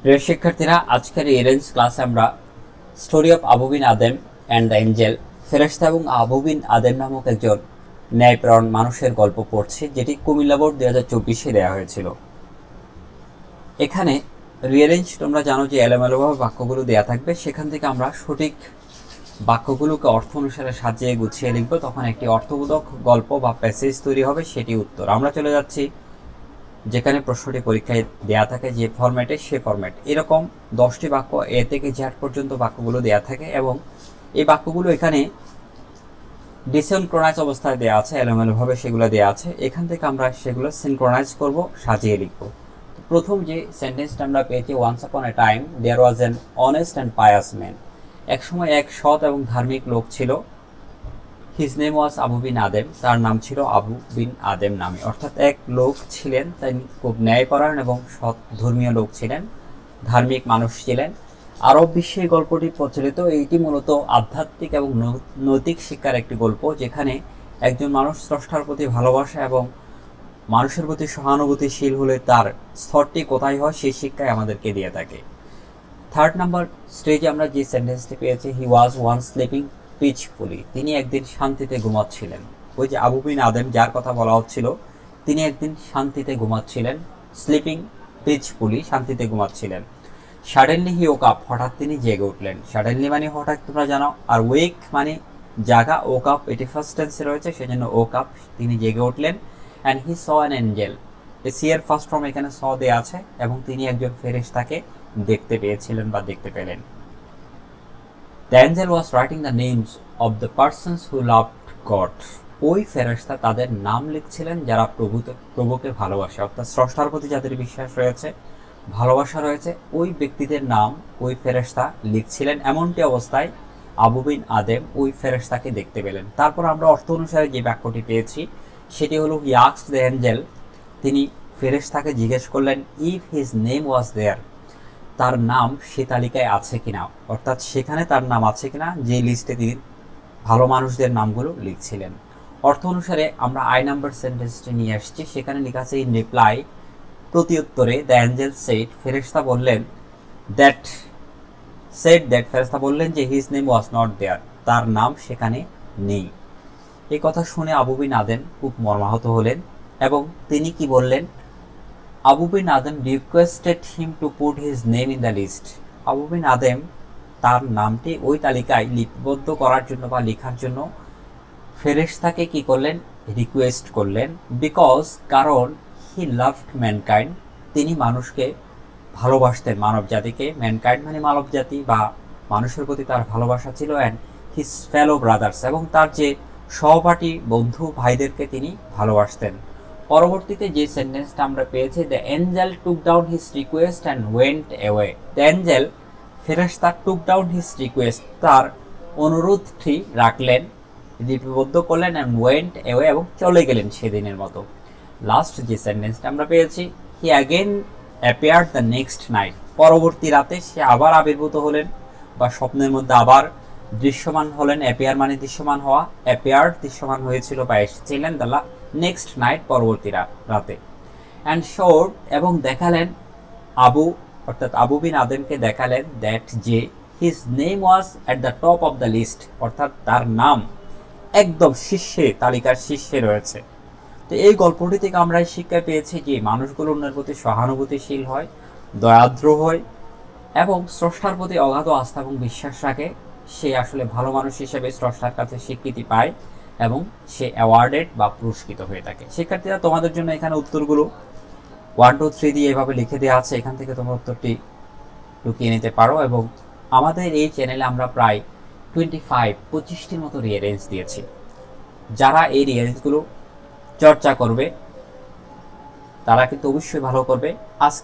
প্রিয় শিক্ষার্থীরা, আজকের রিয়ারেঞ্জ ক্লাসে আমরা story of Abou Ben Adhem and the angel, ফেরেশতা এবং আবু বিন আদেম নামক একজন ন্যায়পরায়ণ মানুষের গল্প পড়ছি, যেটি কুমিল্লা বোর্ড 2024-এ দেওয়া হয়েছিল। এখানে রিয়ারেঞ্জ তোমরা জানো যে এলোমেলোভাবে বাক্যগুলো দেওয়া থাকবে, সেখান থেকে আমরা সঠিক বাক্যগুলোকে অর্থ অনুসারে সাজিয়ে গুছিয়ে লিখব, তখন একটি অর্থবোধক গল্প বা প্যাসেজ তৈরি হবে, সেটি উত্তর। আমরা চলে যাচ্ছি যেখানে প্রশ্নটি পরীক্ষায় দেয়া থাকে যে ফরম্যাটে, সে ফরম্যাট। এরকম 10টি বাক্য এ থেকে জেড পর্যন্ত বাক্যগুলো দেয়া থাকে এবং এই বাক্যগুলো এখানে ডিসিনক্রোনাইজ অবস্থায় দেয়া আছে, এলোমেলোভাবে সেগুলো দেয়া আছে। এখান থেকে আমরা সেগুলো সিনক্রোনাইজ করব, সাজিয়ে লিখব। প্রথম যে সেন্টেন্সটা আমরা পেয়েছি, once upon a time there was an honest and pious man. এক সময় এক সৎ এবং ধার্মিক লোক ছিল। His name was Abou Ben Adhem, তার নাম ছিল আবু বিন আদেম নামে। অর্থাৎ এক লোক ছিলেন, তিনি খুব ন্যায়পরায়ণ এবং সৎ ধর্মীয় লোক ছিলেন, ধার্মিক মানুষ ছিলেন। আরব বিশ্বে গল্পটি প্রচলিত। এইটি মূলত আধ্যাত্মিক এবং নৈতিক শিক্ষার একটি গল্প, যেখানে একজন মানুষ স্রষ্টার প্রতি ভালোবাসা এবং মানুষের প্রতি সহানুভূতিশীল হলে তার স্তরটি কোথায় হয়, সেই শিক্ষায় আমাদেরকে দিয়ে থাকে। থার্ড নাম্বার স্টেজে আমরা যে সেন্টেন্সটি পেয়েছি, হি ওয়াজ ওয়ান স্লিপিং পিচফুলি, তিনি একদিন শান্তিতে ঘুমাচ্ছিলেন। ওই যে আবু বিন আদেম যার কথা বলা হচ্ছিল, তিনি একদিন শান্তিতে ঘুমাচ্ছিলেন, স্লিপিং পিচফুলি, শান্তিতে ঘুমাচ্ছিলেন। সাডেনলি হি ওক আপ, হঠাৎ তিনি জেগে উঠলেন। সাডেনলি মানে হঠাৎ, তোমরা জানো। আর ওয়েক মানে জাগা, ওক আপ এটি ফার্স্ট টেন্সে রয়েছে, সেজন্য ওক আপ, তিনি জেগে উঠলেন। And he saw an angel, see এর ফার্স্ট ফর্ম এখানে স দেয়া আছে, এবং তিনি একজন ফেরেশতাকে দেখতে পেয়েছিলেন বা দেখতে পেলেন। The angel was writing the names of the persons who loved God. ওই ফেরেশতা তাদের নাম লিখছিলেন যারা প্রভুকে ভালোবাসে, অর্থাৎ স্রষ্টার প্রতি যাদের বিশ্বাস রয়েছে, ভালোবাসা রয়েছে, ওই ব্যক্তিদের নাম ওই ফেরেশতা লিখছিলেন। এমনটি অবস্থায় আবু বিন আদেম ওই ফেরেশতাকে দেখতে পেলেন। তারপর আমরা অর্থ অনুসারে যে বাক্যটি পেয়েছি, সেটি হলো হি আস্কড দ্য এঞ্জেল, তিনি ফেরেশতাকে জিজ্ঞেস করলেন, ইফ হিজ নেম ওয়াজ দেয়ার, তার নাম সে তালিকায় আছে কিনা, অর্থাৎ সেখানে তার নাম আছে কিনা যে লিস্টে তিনি ভালো মানুষদের নামগুলো লিখছিলেন। অর্থ অনুসারে আমরা আই নাম্বার সেন্টেন্সটি নিয়ে আসছি, সেখানে লেখা আছে ইন রিপ্লাই, প্রতি উত্তরে, দ্য অ্যাঞ্জেল সেড, ফেরেশতা বললেন, ফেরেশতা বললেন যে his name was not there, তার নাম সেখানে নেই। এই কথা শুনে আবু বিন আদেম খুব মর্মাহত হলেন এবং তিনি কি বললেন, Abou Ben Adhem requested him to put his name in the list. Abou Ben Adhem তার নামটি ওই তালিকায় লিপিবদ্ধ করার জন্য বা লেখার জন্য ফেরেশতাকে কি করলেন, রিকোয়েস্ট করলেন। বিকজ, কারণ, হি লাভড ম্যানকাইন্ড, তিনি মানুষকে ভালোবাসতেন, মানব জাতিকে। ম্যানকাইন্ড মানে মানব জাতি বা মানুষের প্রতি তার ভালোবাসা ছিল। অ্যান্ড হিজ ফেলো ব্রাদার্স, এবং তার যে সহপাঠী বন্ধু ভাইদেরকে তিনি ভালোবাসতেন। পরবর্তীতে যে সেন্টেন্সটা আমরা পেয়েছি, the Angel took down his request and went away. The angel, ফেরেশতা, টুক ডাউন হিজ রিকোয়েস্ট, তার অনুরোধটি রাখলেন, লিপিবদ্ধ করলেন, অ্যান্ড ওয়েন্ট অ্যাওয়ে, এবং চলে গেলেন সেদিনের মতো। লাস্ট যে সেন্টেন্সটা আমরা পেয়েছি, he again appeared the next night, পরবর্তী রাতে সে আবার আবির্ভূত হলেন বা স্বপ্নের মধ্যে আবার দৃশ্যমান হলেন। অ্যাপিয়ার মানে দৃশ্যমান হওয়া, অ্যাপিয়ার্ড দৃশ্যমান হয়েছিল বা এসেছিলেন দ্য নেক্সট নাইট, পরবর্তী রাতে। অ্যান্ড শোড, এবং দেখালেন, অর্থাৎ আবু বিন আদেমকে দেখালেন, দ্যাট যে his name was at the top of the list, অর্থাৎ তার নাম একদম শীর্ষে, তালিকার শীর্ষে রয়েছে। তো এই গল্পটি থেকে আমরা শিক্ষা পেয়েছি যে মানুষগুলো অন্যের প্রতি সহানুভূতিশীল হয়, দয়াদ্র হয় এবং স্রষ্টার প্রতি অগাধ আস্থা এবং বিশ্বাস রাখে। সে আসলে ভালো মানুষ হিসেবে স্রষ্টার কাছে স্বীকৃতি পায় এবং সে অ্যাওয়ার্ডেড বা পুরস্কৃত হয়ে থাকে। শিক্ষার্থীরা, তোমাদের জন্য এখানে উত্তরগুলো 1, 2, 3 দিয়ে এভাবে লিখে দেওয়া আছে, এখান থেকে তোমরা উত্তরটি ঢুকিয়ে নিতে পারো। এবং আমাদের এই চ্যানেলে আমরা প্রায় 25-25টির মতো রিয়ারেঞ্জ দিয়েছি। যারা এই রিয়ারেঞ্জগুলো চর্চা করবে তারা কিন্তু অবশ্যই ভালো করবে। আজকে